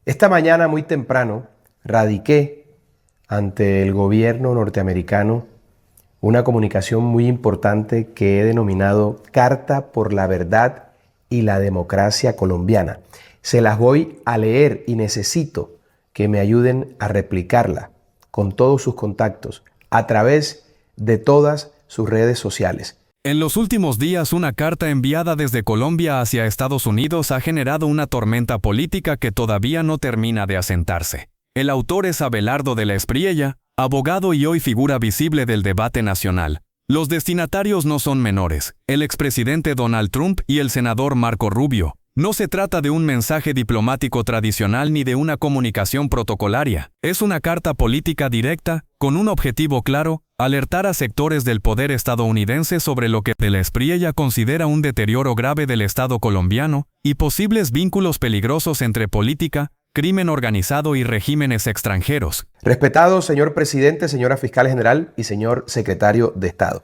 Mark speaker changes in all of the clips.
Speaker 1: Esta mañana muy temprano radiqué ante el gobierno norteamericano una comunicación muy importante que he denominado Carta por la Verdad y la Democracia Colombiana. Se las voy a leer y necesito que me ayuden a replicarla con todos sus contactos a través de todas sus redes sociales.
Speaker 2: En los últimos días, una carta enviada desde Colombia hacia Estados Unidos ha generado una tormenta política que todavía no termina de asentarse. El autor es Abelardo de la Espriella, abogado y hoy figura visible del debate nacional. Los destinatarios no son menores, el expresidente Donald Trump y el senador Marco Rubio. No se trata de un mensaje diplomático tradicional ni de una comunicación protocolaria. Es una carta política directa, con un objetivo claro: alertar a sectores del poder estadounidense sobre lo que de la Espriella considera un deterioro grave del Estado colombiano y posibles vínculos peligrosos entre política, crimen organizado y regímenes extranjeros.
Speaker 1: Respetado señor presidente, señora fiscal general y señor secretario de Estado,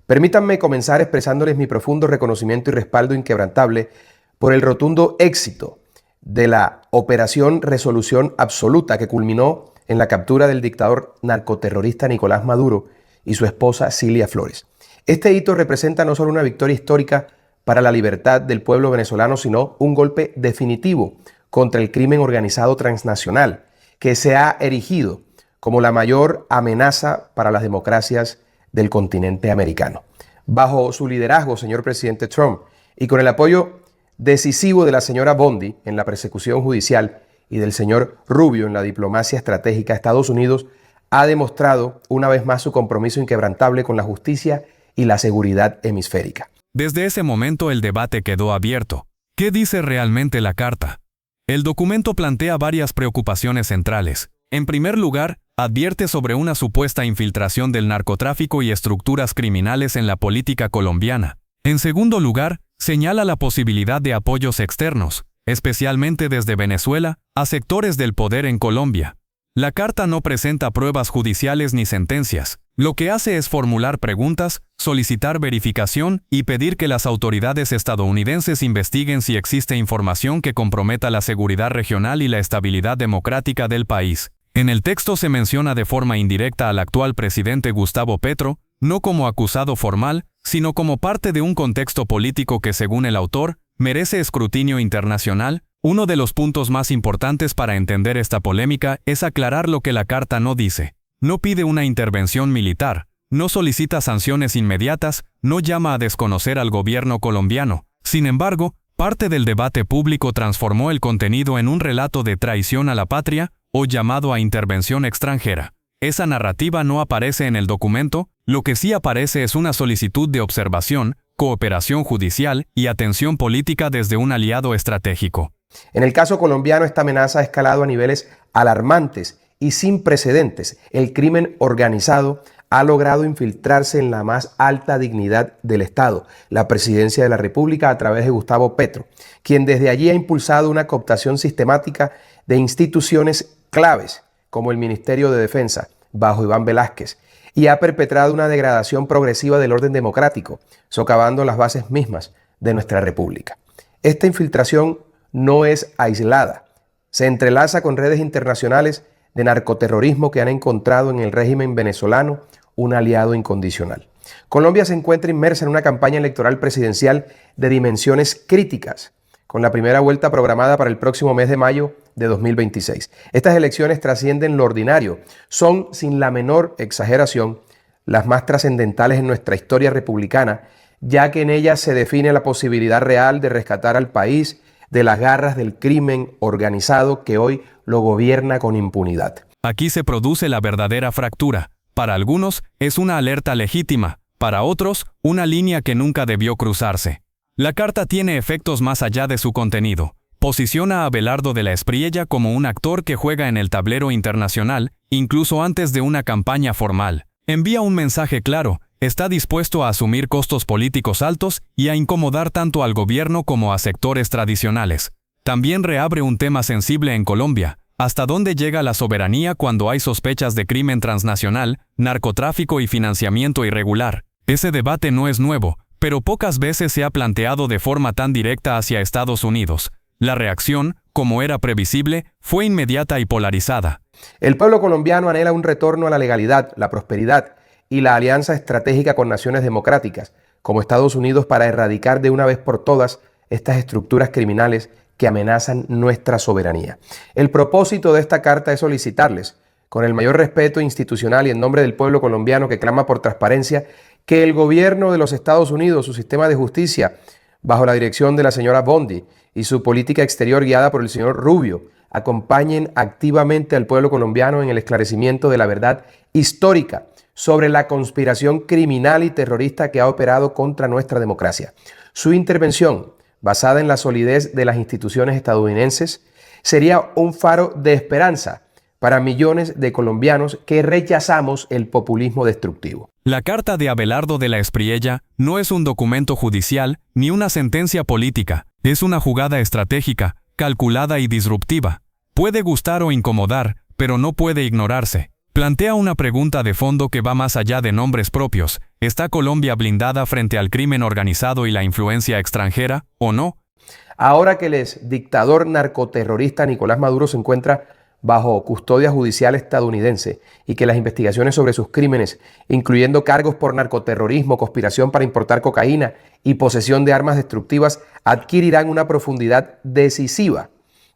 Speaker 1: permítanme comenzar expresándoles mi profundo reconocimiento y respaldo inquebrantable por el rotundo éxito de la Operación Resolución Absoluta que culminó en la captura del dictador narcoterrorista Nicolás Maduro y su esposa Cilia Flores. Este hito representa no solo una victoria histórica para la libertad del pueblo venezolano, sino un golpe definitivo contra el crimen organizado transnacional que se ha erigido como la mayor amenaza para las democracias del continente americano. Bajo su liderazgo, señor presidente Trump, y con el apoyo decisivo de la señora Bondi en la persecución judicial y del señor Rubio en la diplomacia estratégica, Estados Unidos ha demostrado una vez más su compromiso inquebrantable con la justicia y la seguridad hemisférica.
Speaker 2: Desde ese momento el debate quedó abierto. ¿Qué dice realmente la carta? El documento plantea varias preocupaciones centrales. En primer lugar, advierte sobre una supuesta infiltración del narcotráfico y estructuras criminales en la política colombiana. En segundo lugar, señala la posibilidad de apoyos externos, especialmente desde Venezuela, a sectores del poder en Colombia. La carta no presenta pruebas judiciales ni sentencias. Lo que hace es formular preguntas, solicitar verificación y pedir que las autoridades estadounidenses investiguen si existe información que comprometa la seguridad regional y la estabilidad democrática del país. En el texto se menciona de forma indirecta al actual presidente Gustavo Petro, no como acusado formal, sino como parte de un contexto político que, según el autor, merece escrutinio internacional. Uno de los puntos más importantes para entender esta polémica es aclarar lo que la carta no dice. No pide una intervención militar, no solicita sanciones inmediatas, no llama a desconocer al gobierno colombiano. Sin embargo, parte del debate público transformó el contenido en un relato de traición a la patria o llamado a intervención extranjera. Esa narrativa no aparece en el documento. Lo que sí aparece es una solicitud de observación, cooperación judicial y atención política desde un aliado estratégico.
Speaker 1: En el caso colombiano, esta amenaza ha escalado a niveles alarmantes y sin precedentes. El crimen organizado ha logrado infiltrarse en la más alta dignidad del Estado, la Presidencia de la República, a través de Gustavo Petro, quien desde allí ha impulsado una cooptación sistemática de instituciones claves, como el Ministerio de Defensa, bajo Iván Velásquez, y ha perpetrado una degradación progresiva del orden democrático, socavando las bases mismas de nuestra República. Esta infiltración no es aislada, se entrelaza con redes internacionales de narcoterrorismo que han encontrado en el régimen venezolano un aliado incondicional. Colombia se encuentra inmersa en una campaña electoral presidencial de dimensiones críticas, con la primera vuelta programada para el próximo mes de mayo de 2026. Estas elecciones trascienden lo ordinario, son, sin la menor exageración, las más trascendentales en nuestra historia republicana, ya que en ellas se define la posibilidad real de rescatar al país de las garras del crimen organizado que hoy lo gobierna con impunidad.
Speaker 2: Aquí se produce la verdadera fractura. Para algunos, es una alerta legítima, para otros, una línea que nunca debió cruzarse. La carta tiene efectos más allá de su contenido. Posiciona a Abelardo de la Espriella como un actor que juega en el tablero internacional, incluso antes de una campaña formal. Envía un mensaje claro: está dispuesto a asumir costos políticos altos y a incomodar tanto al gobierno como a sectores tradicionales. También reabre un tema sensible en Colombia: ¿hasta dónde llega la soberanía cuando hay sospechas de crimen transnacional, narcotráfico y financiamiento irregular? Ese debate no es nuevo, pero pocas veces se ha planteado de forma tan directa hacia Estados Unidos. La reacción, como era previsible, fue inmediata y polarizada.
Speaker 1: El pueblo colombiano anhela un retorno a la legalidad, la prosperidad y la alianza estratégica con naciones democráticas, como Estados Unidos, para erradicar de una vez por todas estas estructuras criminales que amenazan nuestra soberanía. El propósito de esta carta es solicitarles, con el mayor respeto institucional y en nombre del pueblo colombiano que clama por transparencia, que el gobierno de los Estados Unidos, su sistema de justicia, bajo la dirección de la señora Bondi, y su política exterior guiada por el señor Rubio, acompañen activamente al pueblo colombiano en el esclarecimiento de la verdad histórica sobre la conspiración criminal y terrorista que ha operado contra nuestra democracia. Su intervención, basada en la solidez de las instituciones estadounidenses, sería un faro de esperanza para millones de colombianos que rechazamos el populismo destructivo.
Speaker 2: La carta de Abelardo de la Espriella no es un documento judicial ni una sentencia política, es una jugada estratégica, calculada y disruptiva. Puede gustar o incomodar, pero no puede ignorarse. Plantea una pregunta de fondo que va más allá de nombres propios. ¿Está Colombia blindada frente al crimen organizado y la influencia extranjera, o no?
Speaker 1: Ahora que el dictador narcoterrorista Nicolás Maduro se encuentra bajo custodia judicial estadounidense y que las investigaciones sobre sus crímenes, incluyendo cargos por narcoterrorismo, conspiración para importar cocaína y posesión de armas destructivas, adquirirán una profundidad decisiva.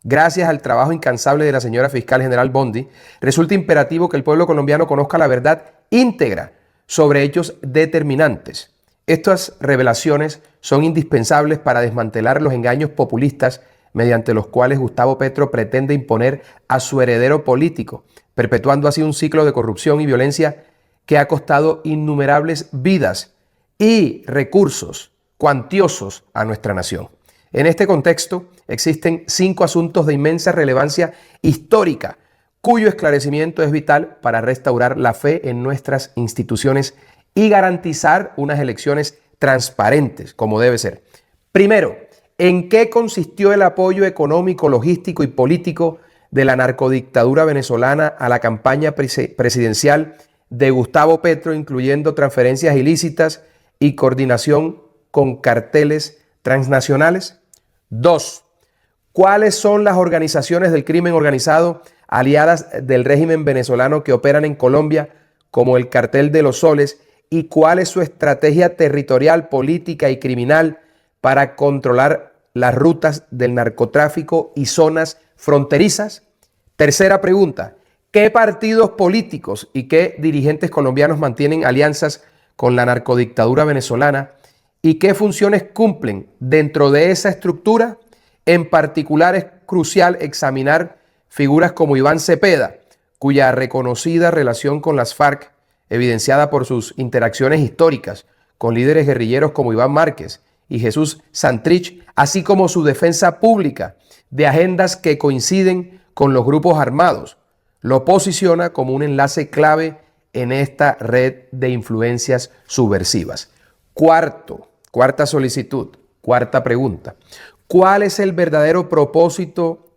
Speaker 1: Gracias al trabajo incansable de la señora fiscal general Bondi, resulta imperativo que el pueblo colombiano conozca la verdad íntegra sobre hechos determinantes. Estas revelaciones son indispensables para desmantelar los engaños populistas mediante los cuales Gustavo Petro pretende imponer a su heredero político, perpetuando así un ciclo de corrupción y violencia que ha costado innumerables vidas y recursos cuantiosos a nuestra nación. En este contexto, existen 5 asuntos de inmensa relevancia histórica, cuyo esclarecimiento es vital para restaurar la fe en nuestras instituciones y garantizar unas elecciones transparentes, como debe ser. Primero, ¿en qué consistió el apoyo económico, logístico y político de la narcodictadura venezolana a la campaña presidencial de Gustavo Petro, incluyendo transferencias ilícitas y coordinación con carteles transnacionales? 2. ¿Cuáles son las organizaciones del crimen organizado aliadas del régimen venezolano que operan en Colombia, como el Cartel de los Soles, y cuál es su estrategia territorial, política y criminal para controlar las rutas del narcotráfico y zonas fronterizas? Tercera pregunta, ¿qué partidos políticos y qué dirigentes colombianos mantienen alianzas con la narcodictadura venezolana y qué funciones cumplen dentro de esa estructura? En particular es crucial examinar figuras como Iván Cepeda, cuya reconocida relación con las FARC, evidenciada por sus interacciones históricas con líderes guerrilleros como Iván Márquez y Jesús Santrich, así como su defensa pública de agendas que coinciden con los grupos armados, lo posiciona como un enlace clave en esta red de influencias subversivas. Cuarta solicitud, cuarta pregunta. ¿Cuál es el verdadero propósito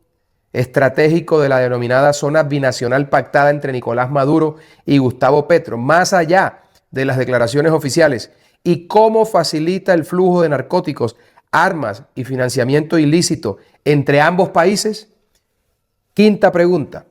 Speaker 1: estratégico de la denominada zona binacional pactada entre Nicolás Maduro y Gustavo Petro, más allá de las declaraciones oficiales? ¿Y cómo facilita el flujo de narcóticos, armas y financiamiento ilícito entre ambos países? Quinta pregunta.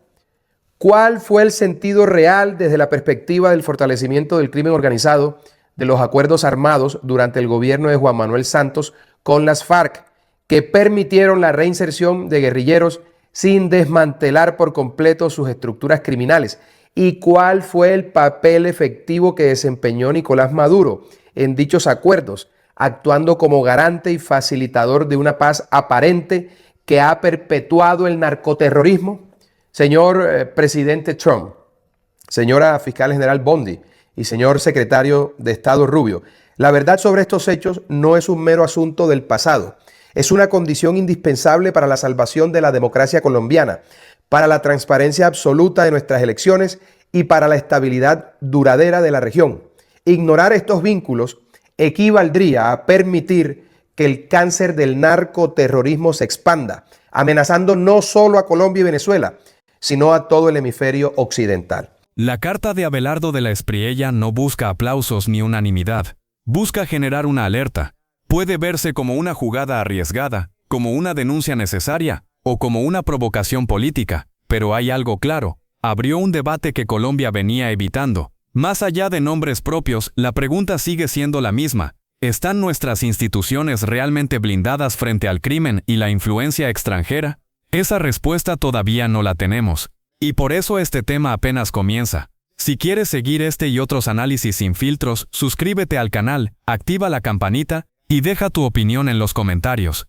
Speaker 1: ¿Cuál fue el sentido real desde la perspectiva del fortalecimiento del crimen organizado de los acuerdos armados durante el gobierno de Juan Manuel Santos con las FARC, que permitieron la reinserción de guerrilleros sin desmantelar por completo sus estructuras criminales? ¿Y cuál fue el papel efectivo que desempeñó Nicolás Maduro en dichos acuerdos, actuando como garante y facilitador de una paz aparente que ha perpetuado el narcoterrorismo? Señor presidente Trump, señora fiscal general Bondi y señor secretario de Estado Rubio, la verdad sobre estos hechos no es un mero asunto del pasado. Es una condición indispensable para la salvación de la democracia colombiana, para la transparencia absoluta de nuestras elecciones y para la estabilidad duradera de la región. Ignorar estos vínculos equivaldría a permitir que el cáncer del narcoterrorismo se expanda, amenazando no solo a Colombia y Venezuela, sino a todo el hemisferio occidental.
Speaker 2: La carta de Abelardo de la Espriella no busca aplausos ni unanimidad. Busca generar una alerta. Puede verse como una jugada arriesgada, como una denuncia necesaria o como una provocación política, pero hay algo claro, abrió un debate que Colombia venía evitando. Más allá de nombres propios, la pregunta sigue siendo la misma. ¿Están nuestras instituciones realmente blindadas frente al crimen y la influencia extranjera? Esa respuesta todavía no la tenemos. Y por eso este tema apenas comienza. Si quieres seguir este y otros análisis sin filtros, suscríbete al canal, activa la campanita y deja tu opinión en los comentarios.